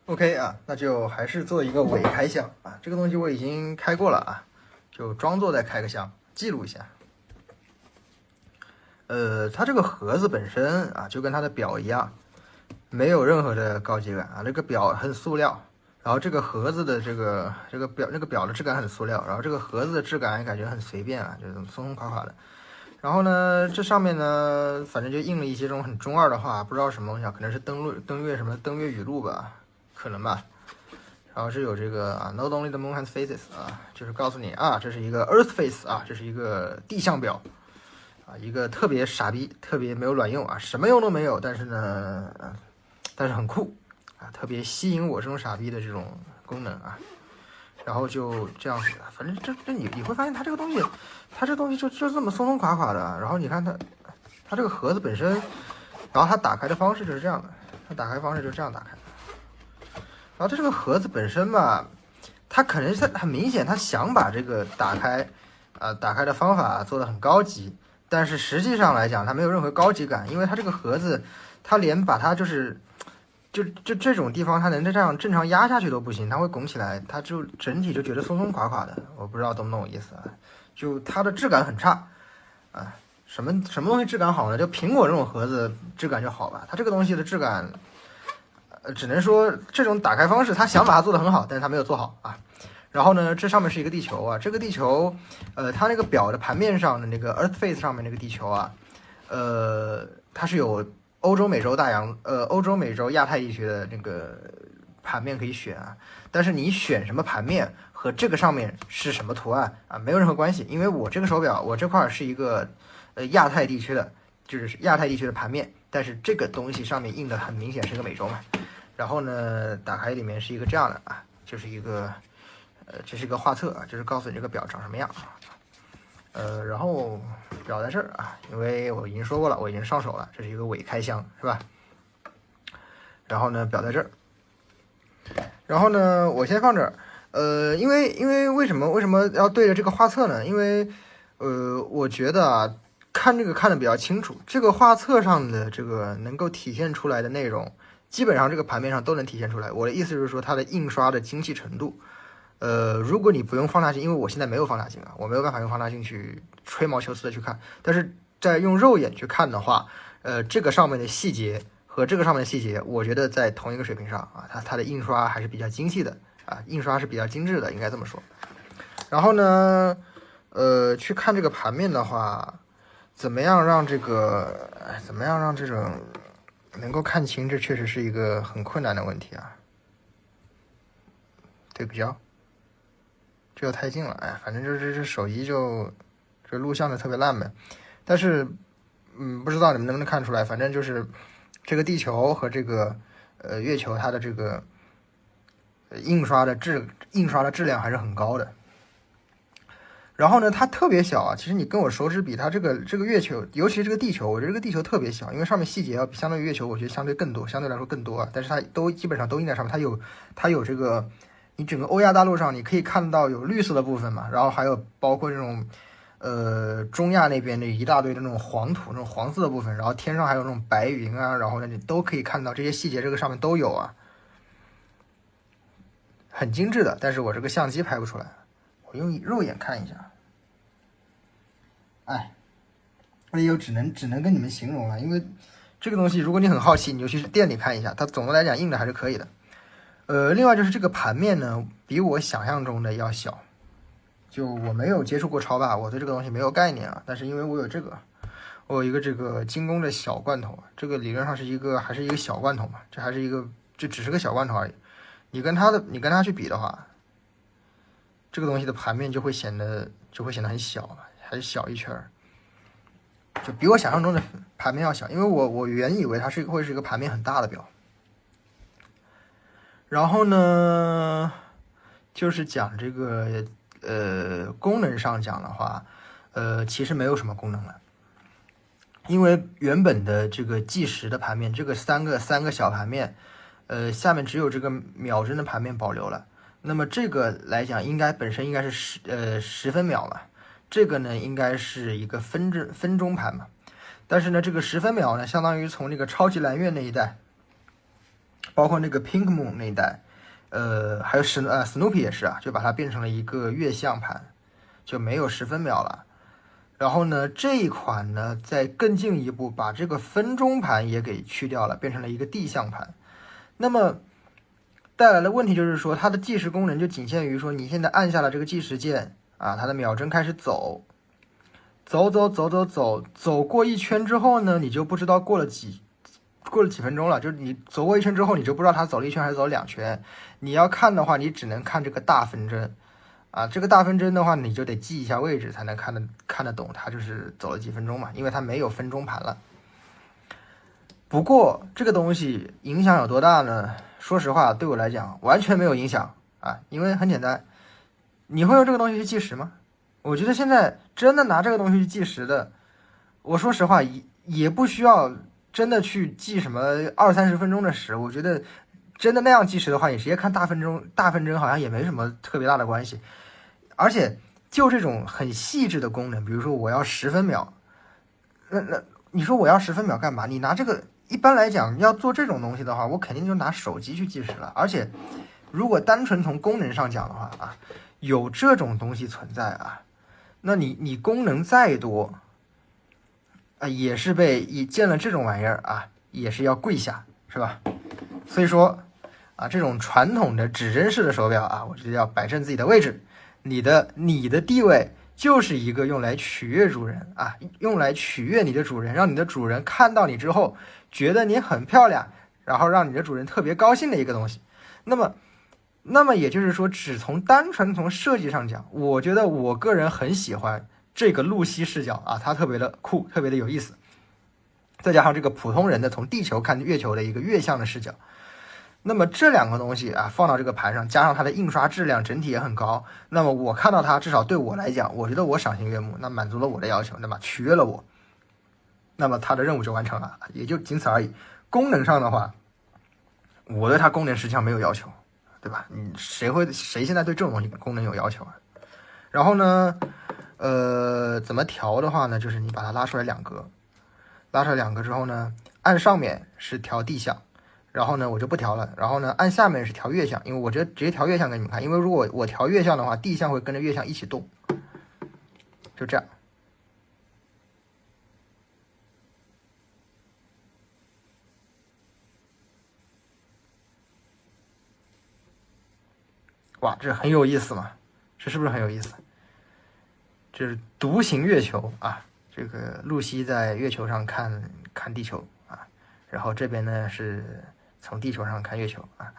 OK 啊，那就还是做一个伪开箱啊。这个东西我已经开过了啊，就装作再开个箱，记录一下。它这个盒子本身啊，就跟它的表一样，没有任何的高级感啊。这个表很塑料，然后这个盒子的这个表的质感很塑料，然后这个盒子的质感也感觉很随便啊，就是松松垮垮的。然后呢，这上面呢，反正就印了一些这种很中二的话，不知道什么东西啊，可能是登月语录吧，可能吧。然后是有这个啊，Not only the moon has faces 啊，就是告诉你啊，这是一个 Earth face 啊，这是一个地象表啊，一个特别傻逼、特别没有卵用啊，什么用都没有，但是呢，但是很酷啊，特别吸引我这种傻逼的这种功能啊。然后就这样子，反正这你会发现它这个东西，它这东西就这么松松垮垮的。然后你看它这个盒子本身，然后它打开的方式就是这样的，它打开方式就是这样打开。然后它这个盒子本身吧，它可能是很明显，它想把这个打开的方法做得很高级，但是实际上来讲，它没有任何高级感，因为它这个盒子，它连把它就这种地方，它能这样正常压下去都不行，它会拱起来，它就整体就觉得松松垮垮的，我不知道懂不懂我意思啊？就它的质感很差啊，什么东西质感好呢？就苹果这种盒子质感就好吧，它这个东西的质感，只能说这种打开方式，它想把它做得很好，但是它没有做好啊。然后呢，这上面是一个地球啊，这个地球，它那个表的盘面上的那个 Earth face 上面那个地球啊，它是有欧洲、美洲、欧洲、美洲、亚太地区的那个盘面可以选啊，但是你选什么盘面和这个上面是什么图案啊，没有任何关系，因为我这个手表，我这块是一个亚太地区的，就是亚太地区的盘面，但是这个东西上面印的很明显是个美洲嘛，然后呢，打开里面是一个这样的啊，就是一个这是一个画册啊，就是告诉你这个表长什么样啊。然后表在这儿啊，因为我已经说过了，我已经上手了，这是一个伪开箱，是吧？然后呢，表在这儿，然后呢，我先放这儿。因为为什么要对着这个画册呢？因为我觉得啊，看这个看的比较清楚，这个画册上的这个能够体现出来的内容，基本上这个盘面上都能体现出来。我的意思是说，它的印刷的精细程度。如果你不用放大镜，因为我现在没有放大镜啊，我没有办法用放大镜去吹毛求疵的去看。但是在用肉眼去看的话，这个上面的细节和这个上面的细节，我觉得在同一个水平上啊，它的印刷还是比较精细的啊，印刷是比较精致的，应该这么说。然后呢，去看这个盘面的话，怎么样让这种能够看清，这确实是一个很困难的问题啊。对比焦。这又太近了，哎，反正就是这手机这录像的特别烂呗。但是，不知道你们能不能看出来，反正就是这个地球和这个月球，它的这个印刷的质量还是很高的。然后呢，它特别小啊，其实你跟我手指比，它这个月球，尤其是这个地球，我觉得这个地球特别小，因为上面细节要相对于月球，我觉得相对来说更多啊。但是它基本上都印在上面，它有这个。你整个欧亚大陆上，你可以看到有绿色的部分嘛，然后还有包括这种，中亚那边的一大堆的那种黄土、那种黄色的部分，然后天上还有那种白云啊，然后呢，你都可以看到这些细节，这个上面都有啊，很精致的。但是我这个相机拍不出来，我用肉眼看一下，哎，只能跟你们形容了，因为这个东西，如果你很好奇，你就去店里看一下，它总的来讲印的还是可以的。另外就是这个盘面呢，比我想象中的要小。就我没有接触过超霸，我对这个东西没有概念啊。但是因为我有一个这个精工的小罐头，这个理论上还是一个小罐头嘛，这只是个小罐头而已。你跟它去比的话，这个东西的盘面就会显得很小了，还是小一圈儿，就比我想象中的盘面要小。因为我原以为它会是一个盘面很大的表。然后呢，就是讲这个功能上讲的话，其实没有什么功能了，因为原本的这个计时的盘面，这个三个小盘面，下面只有这个秒针的盘面保留了。那么这个来讲，本身应该是10分秒嘛，这个呢应该是一个分钟盘嘛。但是呢，这个10分秒呢，相当于从这个超级蓝月那一代。包括那个 Pink Moon 那一代，还有Snoopy 也是啊，就把它变成了一个月相盘，就没有10分秒了。然后呢，这一款呢，再更进一步，把这个分钟盘也给去掉了，变成了一个地相盘。那么带来的问题就是说，它的计时功能就仅限于说，你现在按下了这个计时键啊，它的秒针开始走过一圈之后呢，你就不知道过了几分钟了。就是你走过一圈之后，你就不知道它走了1圈还是走2圈。你要看的话，你只能看这个大分针啊。这个大分针的话，你就得记一下位置才能看得懂它就是走了几分钟嘛，因为它没有分钟盘了。不过这个东西影响有多大呢？说实话，对我来讲完全没有影响啊，因为很简单，你会用这个东西去计时吗？我觉得现在真的拿这个东西去计时的，我说实话也不需要真的去计什么20-30分钟的时。我觉得真的那样计时的话，你直接看大分针好像也没什么特别大的关系。而且就这种很细致的功能，比如说我要10分秒，那你说我要10分秒干嘛？你拿这个，一般来讲要做这种东西的话，我肯定就拿手机去计时了。而且如果单纯从功能上讲的话啊，有这种东西存在啊，那你功能再多啊，也是见了这种玩意儿啊，也是要跪下，是吧？所以说啊，这种传统的指针式的手表啊，我觉得要摆正自己的位置。你的地位就是一个用来取悦主人啊，用来取悦你的主人，让你的主人看到你之后觉得你很漂亮，然后让你的主人特别高兴的一个东西。那么也就是说，单纯从设计上讲，我觉得我个人很喜欢这个露西视角啊，它特别的酷，特别的有意思。再加上这个普通人的从地球看月球的一个月相的视角，那么这两个东西啊，放到这个盘上，加上它的印刷质量整体也很高，那么我看到它，至少对我来讲，我觉得我赏心悦目，那满足了我的要求，那么取悦了我，那么它的任务就完成了，也就仅此而已。功能上的话，我对它功能实际上没有要求，对吧？谁现在对这种东西功能有要求啊？然后呢，怎么调的话呢？就是你把它拉出来2格，拉出来2格之后呢，按上面是调地相。然后呢，我就不调了。然后呢，按下面是调月相，因为我直接调月相给你们看。因为如果我调月相的话，地相会跟着月相一起动，就这样。哇，这很有意思嘛？这是不是很有意思？这是独行月球啊，这个露西在月球上看地球啊，然后这边呢是从地球上看月球啊。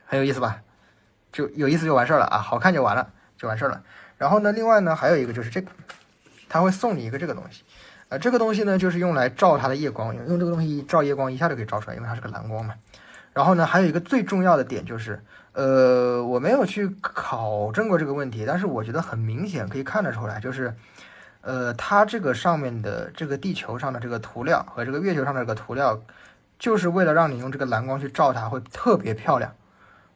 很有意思吧？就有意思就完事儿了啊，好看就完了，就完事儿了。然后呢，另外呢还有一个就是这个，他会送你一个这个东西，这个东西呢就是用来照它的夜光，用这个东西照夜光一下就可以照出来，因为它是个蓝光嘛。然后呢，还有一个最重要的点就是，我没有去考证过这个问题，但是我觉得很明显可以看得出来，就是，它这个上面的这个地球上的这个涂料和这个月球上的这个涂料，就是为了让你用这个蓝光去照它，会特别漂亮。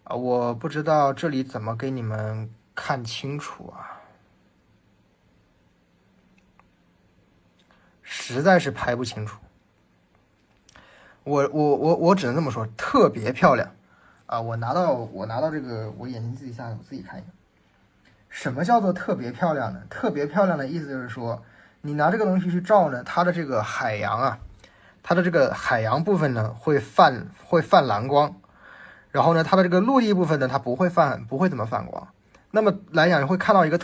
啊，我不知道这里怎么给你们看清楚啊，实在是拍不清楚。我只能这么说，特别漂亮啊！我拿到这个，我眼睛自己下来，我自己看一下。什么叫做特别漂亮呢？特别漂亮的意思就是说，你拿这个东西去照呢，它的这个海洋啊，它的这个海洋部分呢会泛蓝光。然后呢，它的这个陆地部分呢，它不会怎么反光。那么来讲，你会看到一个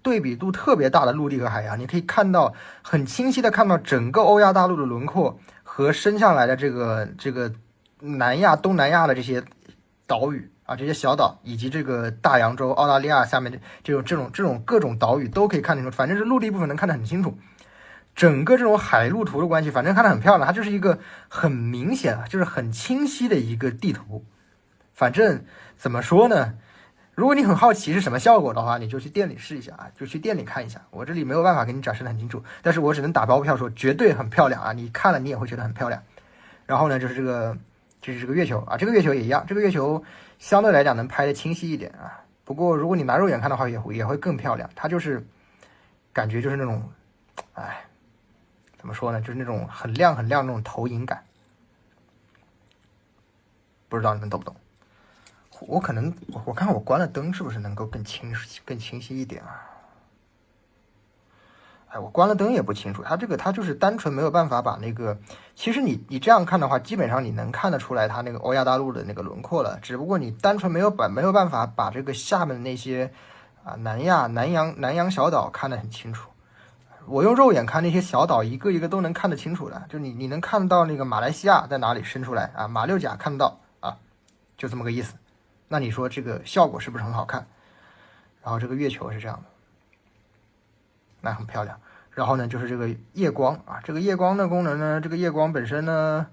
对比度特别大的陆地和海洋，你可以看到很清晰的看到整个欧亚大陆的轮廓和伸下来的这个南亚、东南亚的这些岛屿啊，这些小岛，以及这个大洋洲、澳大利亚下面的这种各种岛屿都可以看清楚。反正是陆地部分能看得很清楚。整个这种海陆图的关系，反正看得很漂亮，它就是一个很明显啊，就是很清晰的一个地图。反正怎么说呢，如果你很好奇是什么效果的话，你就去店里试一下啊，就去店里看一下。我这里没有办法给你展示的很清楚，但是我只能打包票说绝对很漂亮啊，你看了你也会觉得很漂亮。然后呢，就是这个月球啊，这个月球也一样，这个月球相对来讲能拍的清晰一点啊。不过如果你拿肉眼看的话，也会更漂亮。它就是感觉就是那种，哎，怎么说呢，就是那种很亮那种投影感。不知道你们懂不懂？我可能我看我关了灯是不是能够更清晰一点啊？哎，我关了灯也不清楚，它就是单纯没有办法把那个，其实你这样看的话，基本上你能看得出来它那个欧亚大陆的那个轮廓了，只不过你单纯没有办法把这个下面的那些啊南洋小岛看得很清楚。我用肉眼看那些小岛一个一个都能看得清楚的，就你能看到那个马来西亚在哪里伸出来啊，马六甲看得到啊，就这么个意思。那你说这个效果是不是很好看？然后这个月球是这样的，那很漂亮。然后呢，就是这个夜光啊，这个夜光的功能呢，这个夜光本身呢，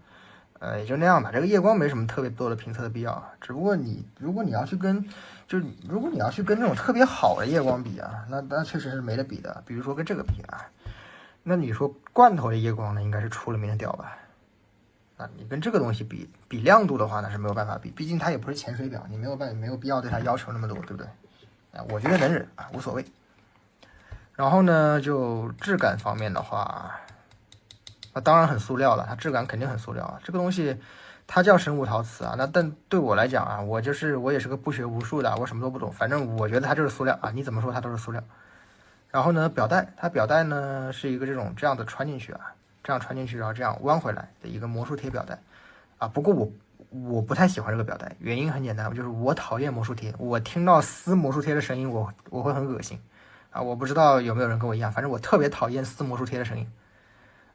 也就那样吧。这个夜光没什么特别多的评测的必要啊，只不过如果你要去跟那种特别好的夜光比啊，那确实是没得比的。比如说跟这个比啊，那你说罐头的夜光呢，应该是出了名的屌吧？啊，你跟这个东西比亮度的话，那是没有办法比，毕竟它也不是潜水表，你没有必要对它要求那么多，对不对？啊，我觉得能忍啊，无所谓。然后呢，就质感方面的话，那当然很塑料了，它质感肯定很塑料啊。这个东西它叫生物陶瓷啊，那但对我来讲啊，我也是个不学无术的，我什么都不懂，反正我觉得它就是塑料啊，你怎么说它都是塑料。然后呢，它表带呢是一个这样的穿进去啊，这样穿进去，然后这样弯回来的一个魔术贴表带啊。不过我不太喜欢这个表带，原因很简单，就是我讨厌魔术贴，我听到撕魔术贴的声音，我会很恶心。啊，我不知道有没有人跟我一样，反正我特别讨厌撕魔术贴的声音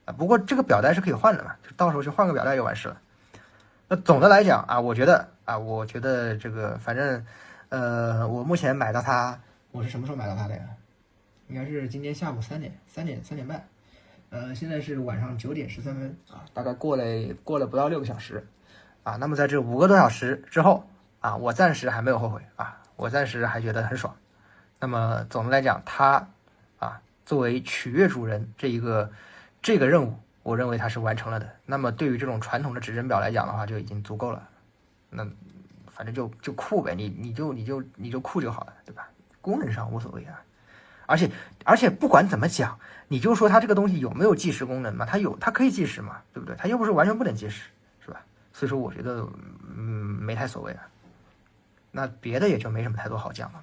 啊。不过这个表带是可以换的嘛，就到时候去换个表带就完事了。那总的来讲啊，我觉得这个反正我目前买到它，我是什么时候买到它的呀？应该是今天下午3点半，现在是晚上9点13分啊，大概过了不到6个小时啊。那么在这5个多小时之后啊，我暂时还没有后悔啊，我暂时还觉得很爽。那么总的来讲，它啊作为取悦主人这个任务，我认为它是完成了的。那么对于这种传统的指针表来讲的话，就已经足够了。那反正就酷呗，你就酷就好了，对吧？功能上无所谓啊。而且不管怎么讲，你就说它这个东西有没有计时功能嘛？它可以计时嘛，对不对？它又不是完全不能计时，是吧？所以说我觉得没太所谓啊。那别的也就没什么太多好讲了。